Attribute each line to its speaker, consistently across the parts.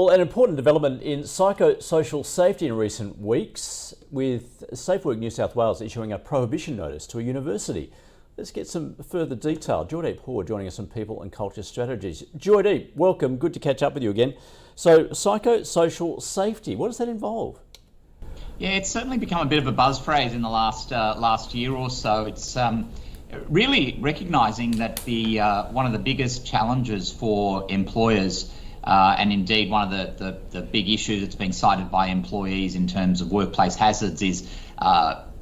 Speaker 1: Well, an important development in psychosocial safety in recent weeks, with SafeWork New South Wales issuing a prohibition notice to a university. Let's get some further detail. Joydeep joining us on People and Culture Strategies. Joydeep, welcome. Good to catch up with you again. So, psychosocial safety, what does that involve?
Speaker 2: Yeah, it's certainly become a bit of a buzz phrase in the last year or so. It's really recognising that one of the biggest challenges for employers, and indeed one of the big issues that's been cited by employees in terms of workplace hazards, is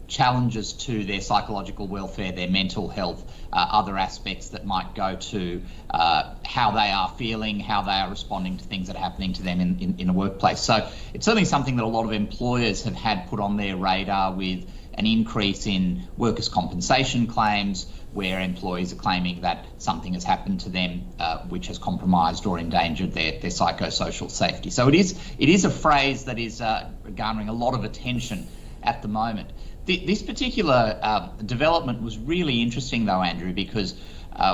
Speaker 2: challenges to their psychological welfare, their mental health, other aspects that might go to how they are feeling, how they are responding to things that are happening to them in a workplace. So it's certainly something that a lot of employers have had put on their radar, with an increase in workers' compensation claims, where employees are claiming that something has happened to them which has compromised or endangered their psychosocial safety. So it is a phrase that is garnering a lot of attention at the moment. This particular development was really interesting, though, Andrew, because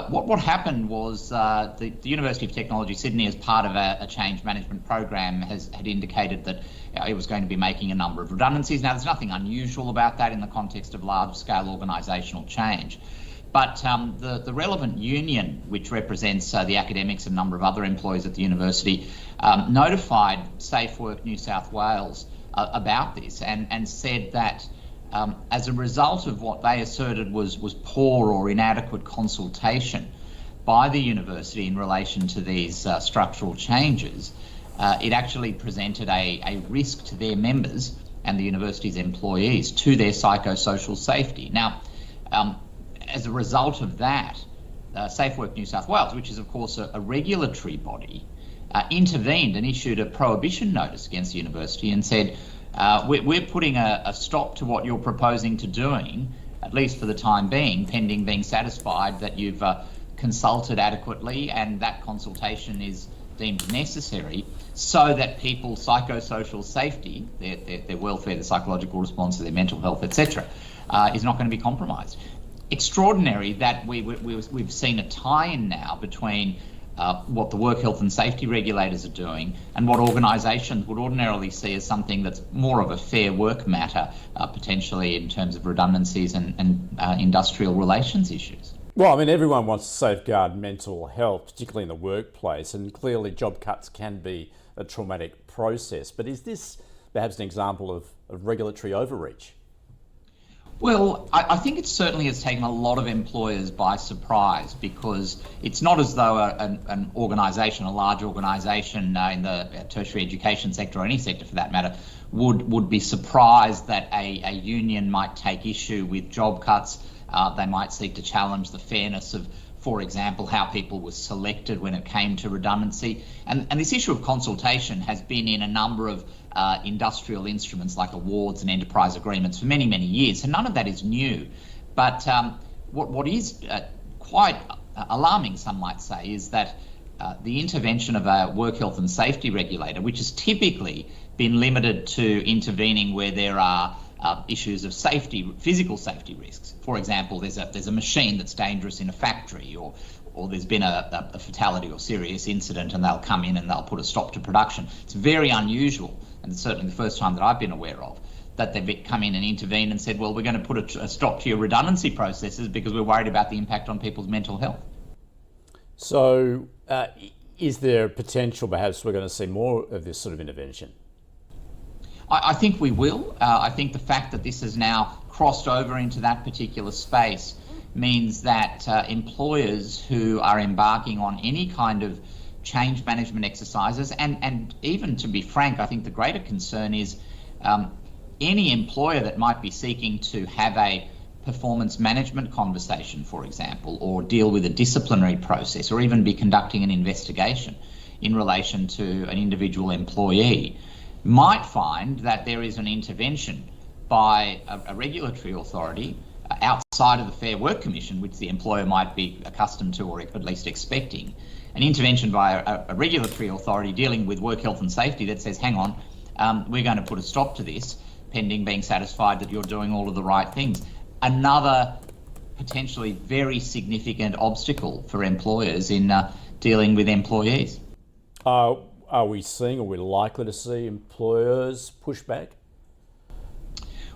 Speaker 2: what happened was the University of Technology Sydney, as part of a change management program, had indicated that it was going to be making a number of redundancies. Now, there's nothing unusual about that in the context of large-scale organisational change. But the relevant union, which represents the academics and a number of other employees at the university, notified SafeWork New South Wales about this and said that as a result of what they asserted was poor or inadequate consultation by the university in relation to these structural changes, it actually presented a risk to their members and the university's employees to their psychosocial safety. Now, as a result of that, SafeWork New South Wales, which is of course a regulatory body, intervened and issued a prohibition notice against the university and said, we're putting a stop to what you're proposing to doing, at least for the time being, pending being satisfied that you've consulted adequately and that consultation is deemed necessary, so that people's psychosocial safety, their welfare, their psychological response to their mental health, etc., is not going to be compromised. Extraordinary that we've seen a tie-in now between what the work health and safety regulators are doing and what organisations would ordinarily see as something that's more of a fair work matter, potentially in terms of redundancies and industrial relations issues.
Speaker 1: Well, I mean, everyone wants to safeguard mental health, particularly in the workplace, and clearly job cuts can be a traumatic process. But is this perhaps an example of regulatory overreach?
Speaker 2: Well, I think it certainly has taken a lot of employers by surprise, because it's not as though an organisation, a large organisation in the tertiary education sector, or any sector for that matter, would be surprised that a union might take issue with job cuts. They might seek to challenge the fairness of, for example, how people were selected when it came to redundancy. And this issue of consultation has been in a number of industrial instruments like awards and enterprise agreements for many, many years. So none of that is new. But what is quite alarming, some might say, is that the intervention of a work health and safety regulator, which has typically been limited to intervening where there are issues of safety, physical safety risks. For example, there's a machine that's dangerous in a factory, or there's been a fatality or serious incident, and they'll come in and they'll put a stop to production. It's very unusual, and it's certainly the first time that I've been aware of, that they've come in and intervened and said, well, we're going to put a stop to your redundancy processes because we're worried about the impact on people's mental health.
Speaker 1: So is there potential perhaps we're going to see more of this sort of intervention?
Speaker 2: I think we will. I think the fact that this has now crossed over into that particular space means that employers who are embarking on any kind of change management exercises, and even, to be frank, I think the greater concern is any employer that might be seeking to have a performance management conversation, for example, or deal with a disciplinary process, or even be conducting an investigation in relation to an individual employee, might find that there is an intervention by a regulatory authority outside of the Fair Work Commission, which the employer might be accustomed to or at least expecting, an intervention by a regulatory authority dealing with work health and safety that says, hang on, we're going to put a stop to this pending being satisfied that you're doing all of the right things. Another potentially very significant obstacle for employers in dealing with employees.
Speaker 1: are we seeing, or we're likely to see, employers push back?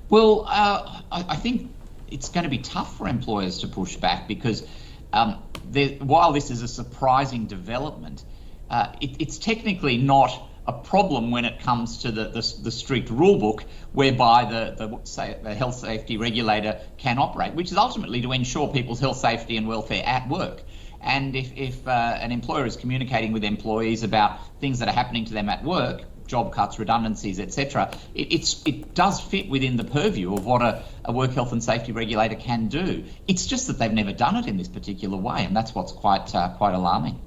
Speaker 2: Well, I think it's going to be tough for employers to push back because while this is a surprising development, it's technically not a problem when it comes to the strict rule book whereby the health safety regulator can operate, which is ultimately to ensure people's health, safety and welfare at work. And if an employer is communicating with employees about things that are happening to them at work, job cuts, redundancies, etc., it does fit within the purview of what a work health and safety regulator can do. It's just that they've never done it in this particular way, and that's what's quite alarming.